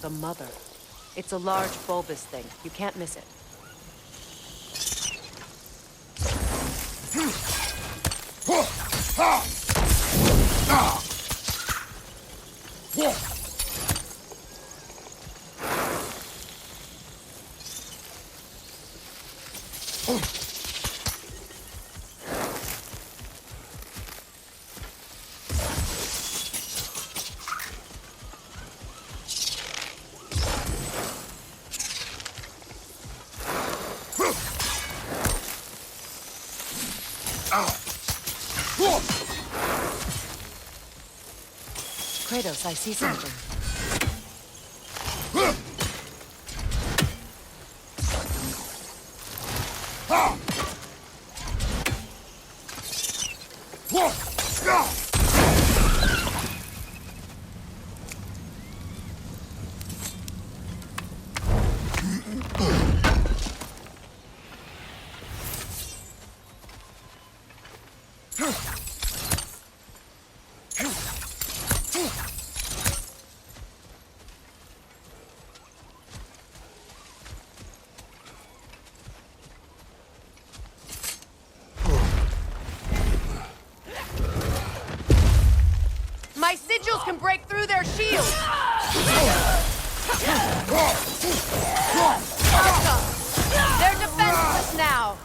The mother. It's a large bulbous thing. You can't miss it. Kratos, I see something. My sigils can break through their shields! They're defenseless now!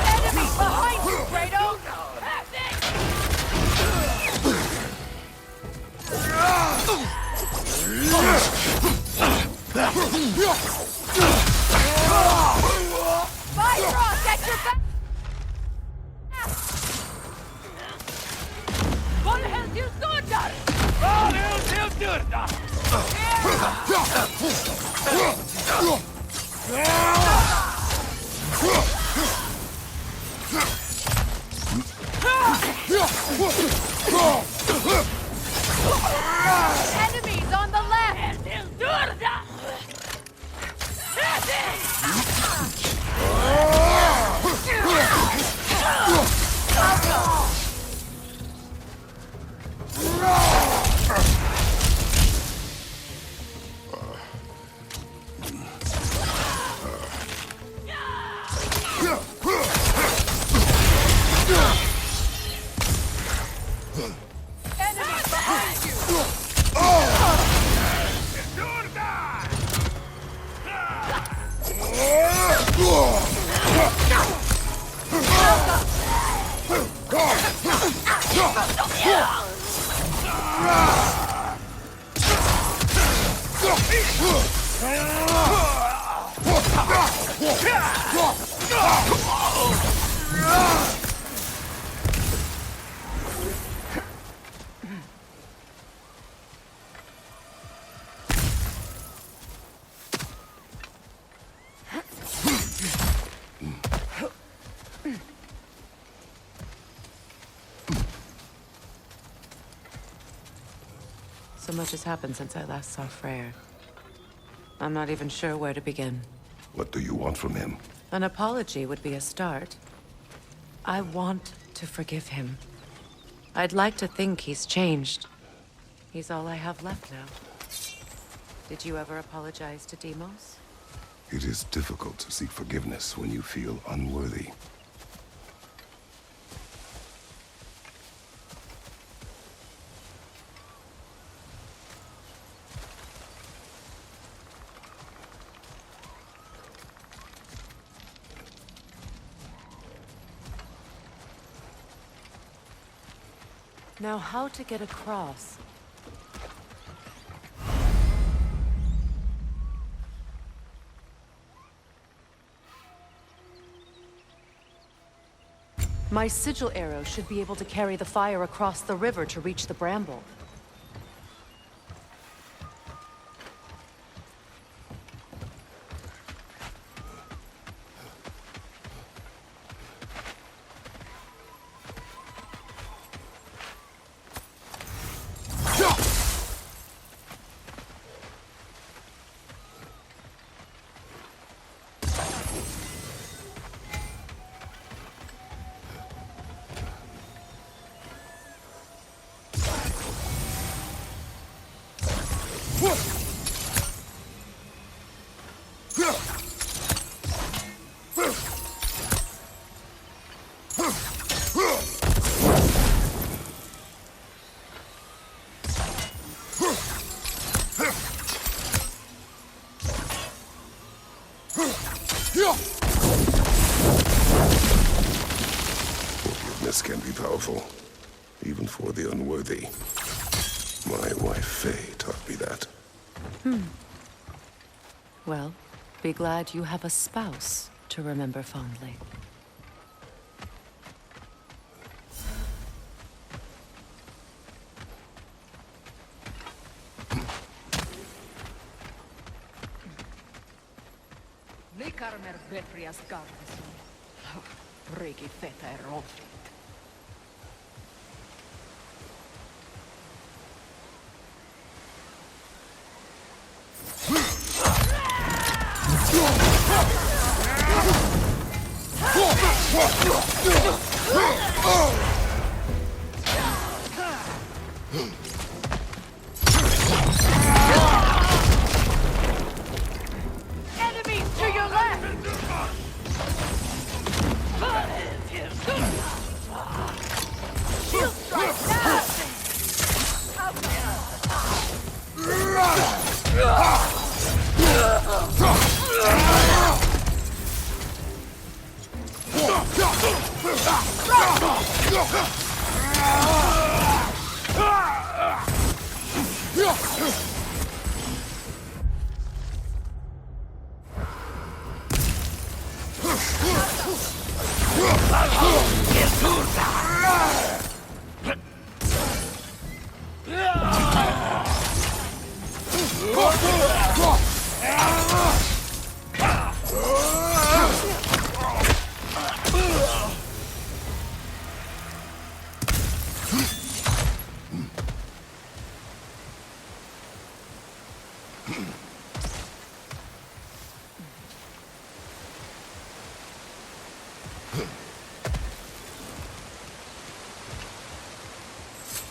Enemy behind you, Kratos! Bifrost, get your back! Vad händer till skadar? Vad händer till döda? Enemies on the left! So much has happened since I last saw Freyr. I'm not even sure where to begin. What do you want from him? An apology would be a start. I want to forgive him. I'd like to think he's changed. He's all I have left now. Did you ever apologize to Deimos? It is difficult to seek forgiveness when you feel unworthy. Now, how to get across? My sigil arrow should be able to carry the fire across the river to reach the bramble. Forgiveness can be powerful, even for the unworthy. My wife Faye taught me that. Well, be glad you have a spouse to remember fondly. Enemies to your left! Shield strike now!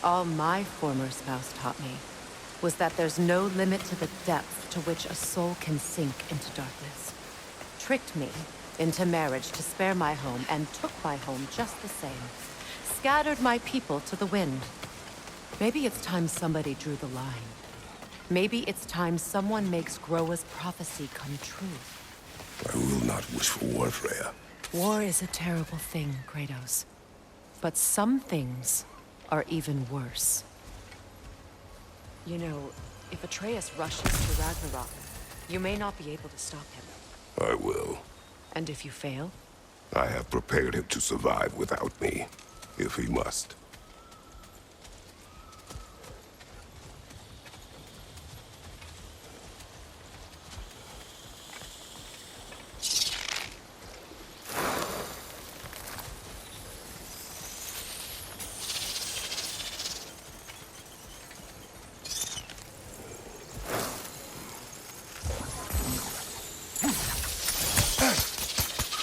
All my former spouse taught me was that there's no limit to the depth to which a soul can sink into darkness. Tricked me into marriage to spare my home and took my home just the same. Scattered my people to the wind. Maybe it's time somebody drew the line. Maybe it's time someone makes Groa's prophecy come true. I will not wish for war, Freya. War is a terrible thing, Kratos. But some things are even worse. You know, if Atreus rushes to Ragnarök, you may not be able to stop him. I will. And if you fail? I have prepared him to survive without me, if he must.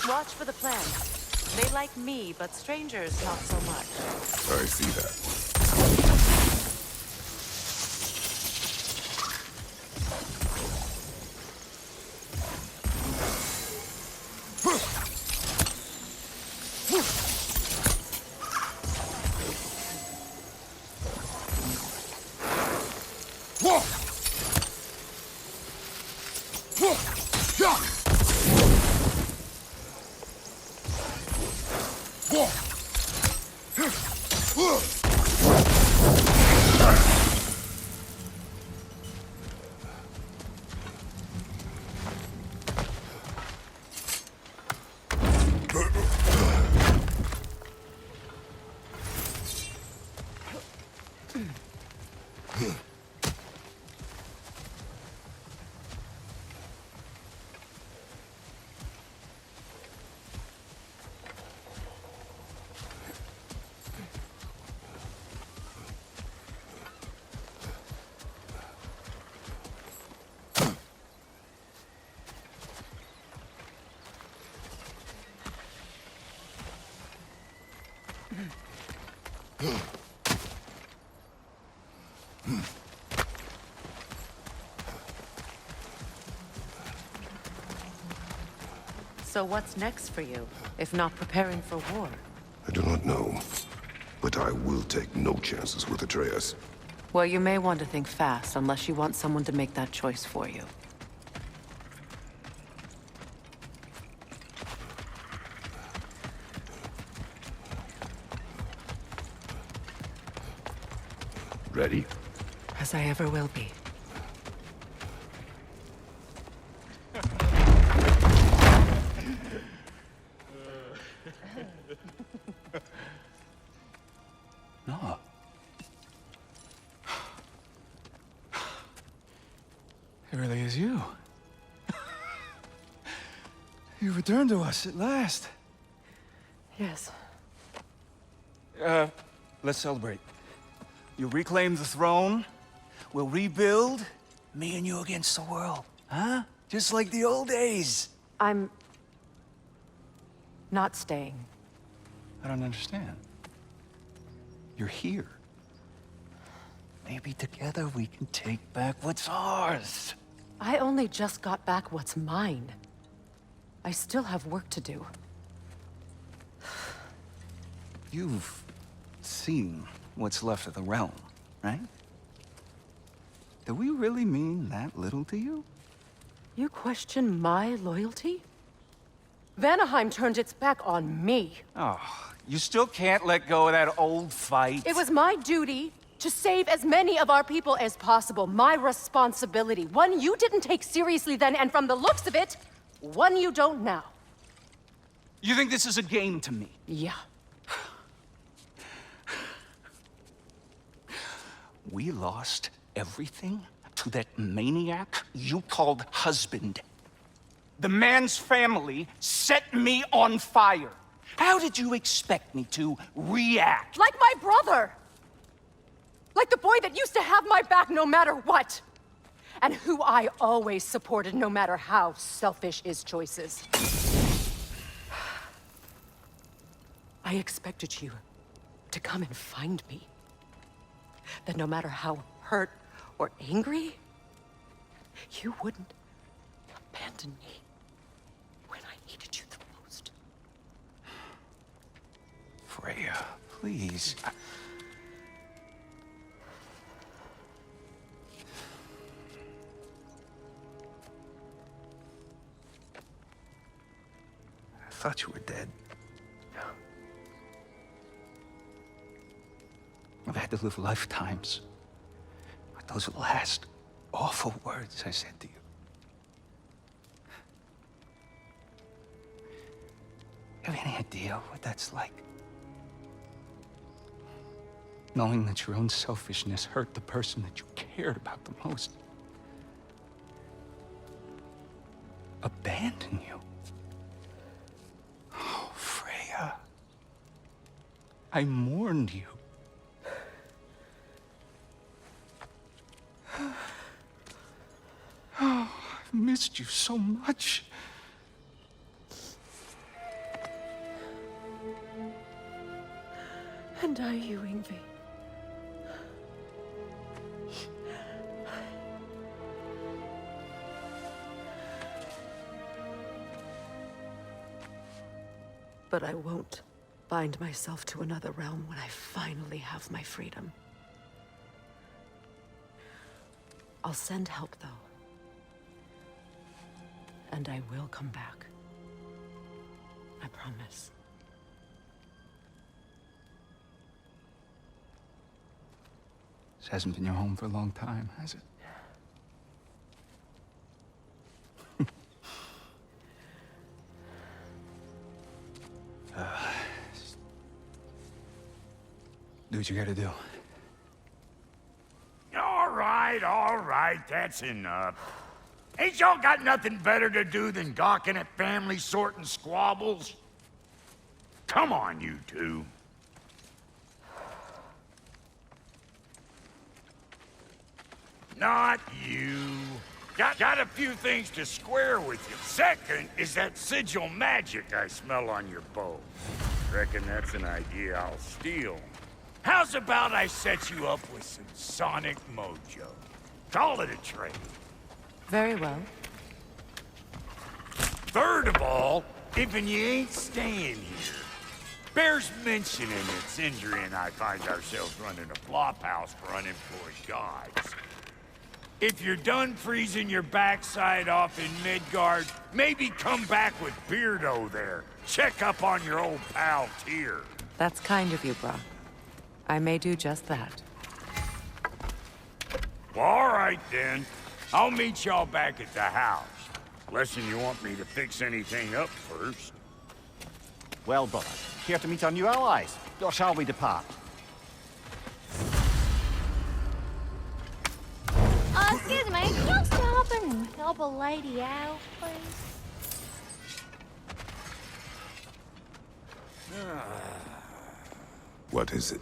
Watch for the plants. They like me, but strangers not so much. I see that. So what's next for you, if not preparing for war? I do not know, but I will take no chances with Atreus. Well, you may want to think fast, unless you want someone to make that choice for you. Ready? As I ever will be. No. It really is you. You returned to us at last. Yes. Let's celebrate. You reclaim the throne, we'll rebuild, me and you against the world. Huh? Just like the old days. I'm... not staying. I don't understand. You're here. Maybe together we can take back what's ours. I only just got back what's mine. I still have work to do. You've seen what's left of the realm, right? Do we really mean that little to you? You question my loyalty? Vanaheim turned its back on me. Oh, you still can't let go of that old fight? It was my duty to save as many of our people as possible. My responsibility. One you didn't take seriously then, and from the looks of it, one you don't now. You think this is a game to me? Yeah. We lost everything to that maniac you called husband. The man's family set me on fire. How did you expect me to react? Like my brother! Like the boy that used to have my back no matter what! And who I always supported no matter how selfish his choices. I expected you to come and find me. That no matter how hurt or angry, you wouldn't abandon me when I needed you the most. Freya, please. I thought you were dead. I've had to live lifetimes with those last awful words I said to you. You have any idea what that's like? Knowing that your own selfishness hurt the person that you cared about the most. Abandon you. Oh, Freya. I mourned you. Oh, I've missed you so much. And I you, Yngvi. But I won't bind myself to another realm when I finally have my freedom. I'll send help, though. And I will come back. I promise. This hasn't been your home for a long time, has it? Do what you gotta do. All right, that's enough. Ain't y'all got nothing better to do than gawking at family sorting squabbles? Come on, you two. Not you. Got a few things to square with you. Second is that sigil magic I smell on your bow. Reckon that's an idea I'll steal. How's about I set you up with some sonic mojo? Call it a trade. Very well. Third of all, if you ain't staying here, bears mentioning that Sindri and I find ourselves running a flop house for unemployed gods. If you're done freezing your backside off in Midgard, maybe come back with Beardo there. Check up on your old pal Tyr. That's kind of you, Brock. I may do just that. All right, then. I'll meet y'all back at the house. Unless you want me to fix anything up first. Well, brother, here to meet our new allies. Or shall we depart? Excuse me, can you stop and help a lady out, please? What is it?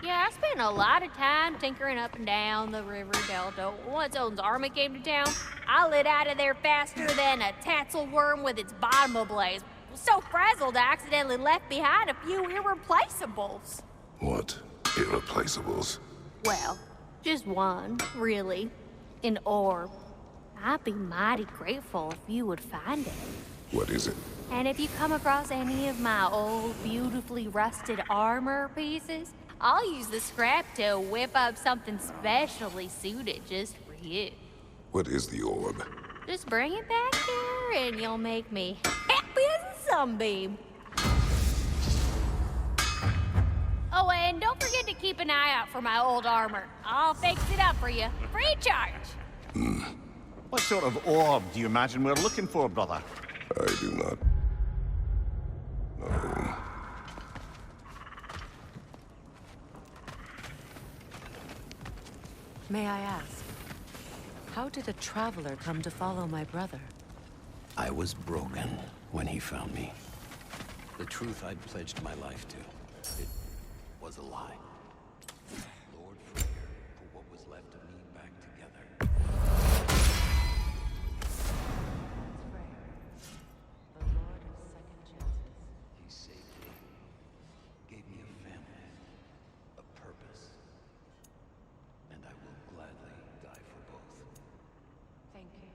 Yeah, I spent a lot of time tinkering up and down the river delta. Once Odin's army came to town, I lit out of there faster than a tassel worm with its bottom ablaze. So frazzled, I accidentally left behind a few irreplaceables. What? Irreplaceables? Well, just one, really. An orb. I'd be mighty grateful if you would find it. What is it? And if you come across any of my old, beautifully rusted armor pieces, I'll use the scrap to whip up something specially suited just for you. What is the orb? Just bring it back here and you'll make me happy as a sunbeam. Oh, and don't forget to keep an eye out for my old armor. I'll fix it up for you, free charge. What sort of orb do you imagine we're looking for, brother? I do not know. May I ask, how did a traveler come to follow my brother? I was broken when he found me. The truth I'd pledged my life to, it was a lie. Lord Freyr put what was left of me back together. The Lord of Second Chances. He saved me, gave me a family, a purpose, and I will gladly die for both. Thank you.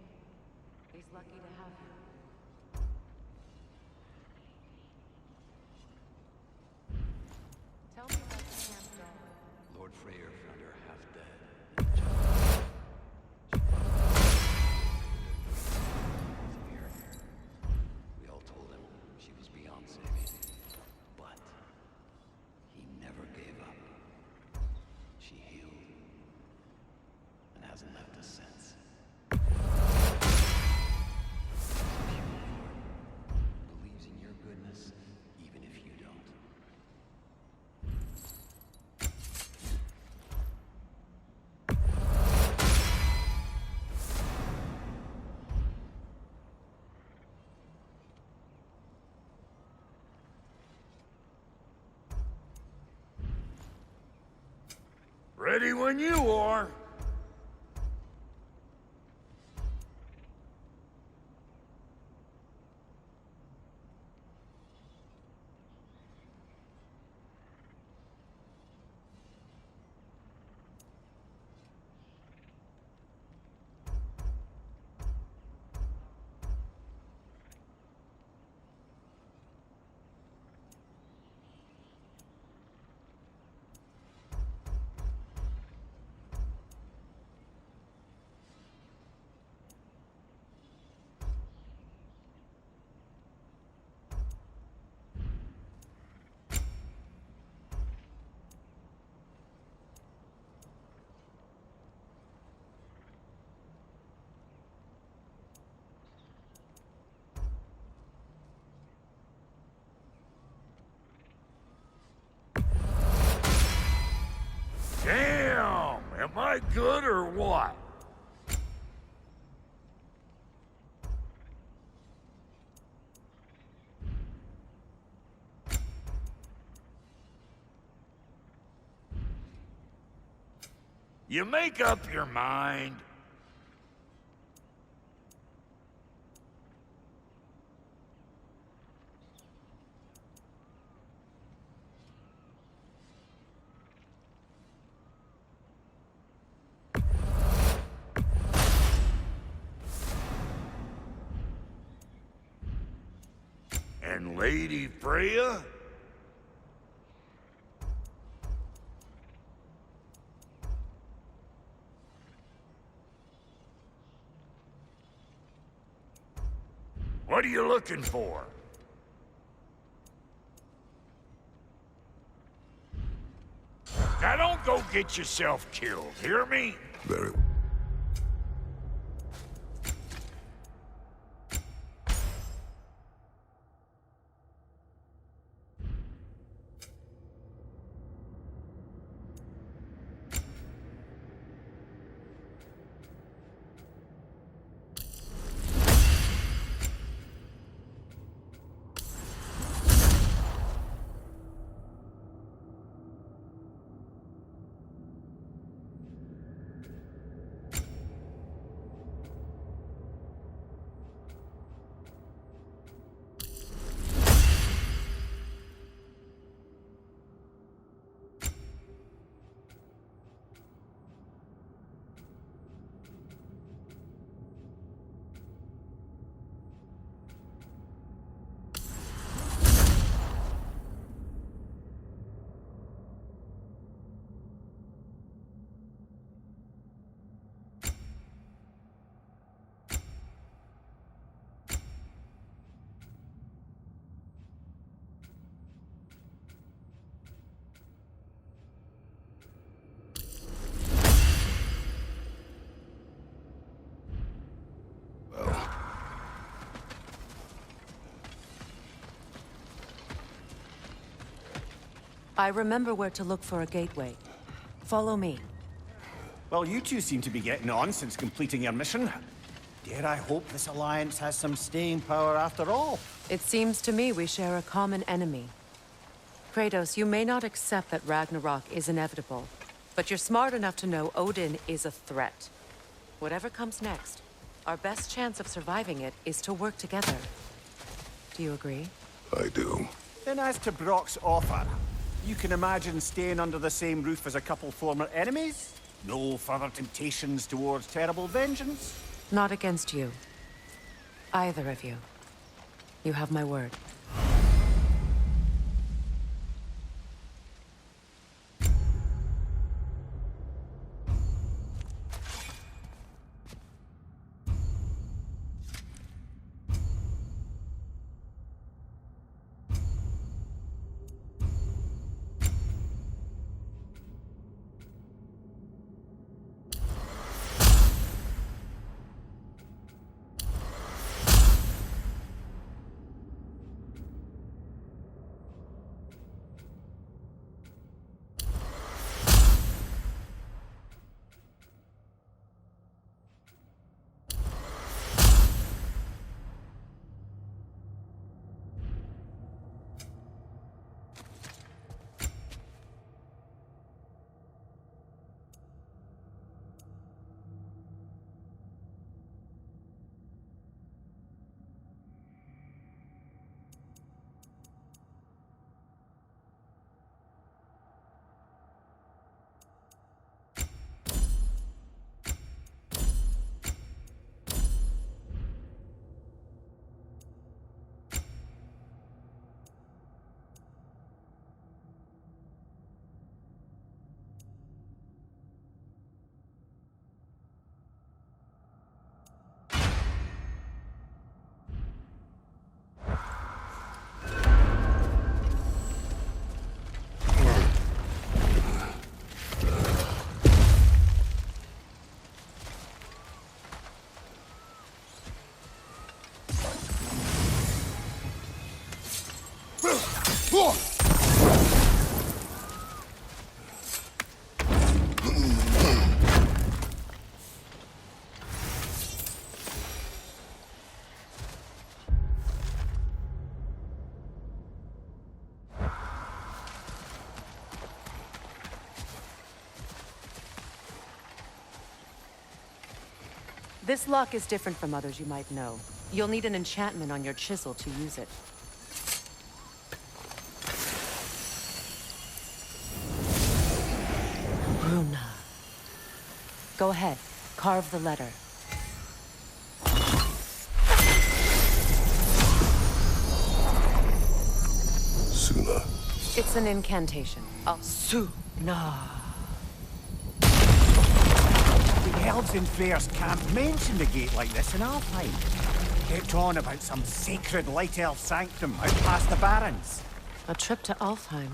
He's lucky to have you. Tell me about the camp dog. Lord Freyr found her half dead in the jungle. We all told him she was beyond saving, but he never gave up. She healed and hasn't left us since. Believes in your goodness, even if you don't. Ready when you are. Damn! Am I good or what? You make up your mind. And Lady Freya? What are you looking for? Now don't go get yourself killed, hear me? Very I remember where to look for a gateway. Follow me. Well, you two seem to be getting on since completing your mission. Dare I hope this alliance has some staying power after all? It seems to me we share a common enemy. Kratos, you may not accept that Ragnarök is inevitable, but you're smart enough to know Odin is a threat. Whatever comes next, our best chance of surviving it is to work together. Do you agree? I do. Then as to Brock's offer, you can imagine staying under the same roof as a couple former enemies? No further temptations towards terrible vengeance? Not against you. Either of you. You have my word. This lock is different from others you might know. You'll need an enchantment on your chisel to use it. Bruna. Go ahead, carve the letter. Asuna. It's an incantation. Asuna. The elves in Freyr's camp mentioned a gate like this in Alfheim. Kept on about some sacred light elf sanctum out past the barrens. A trip to Alfheim.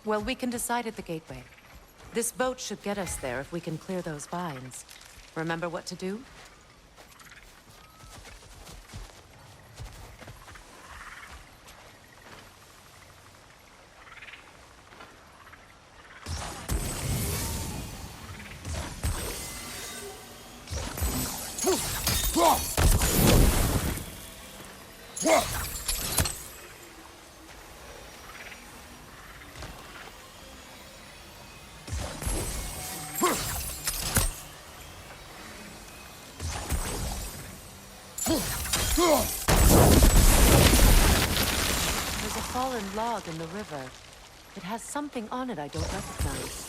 Well, we can decide at the gateway. This boat should get us there if we can clear those vines. Remember what to do? There's a fallen log in the river. It has something on it I don't recognize.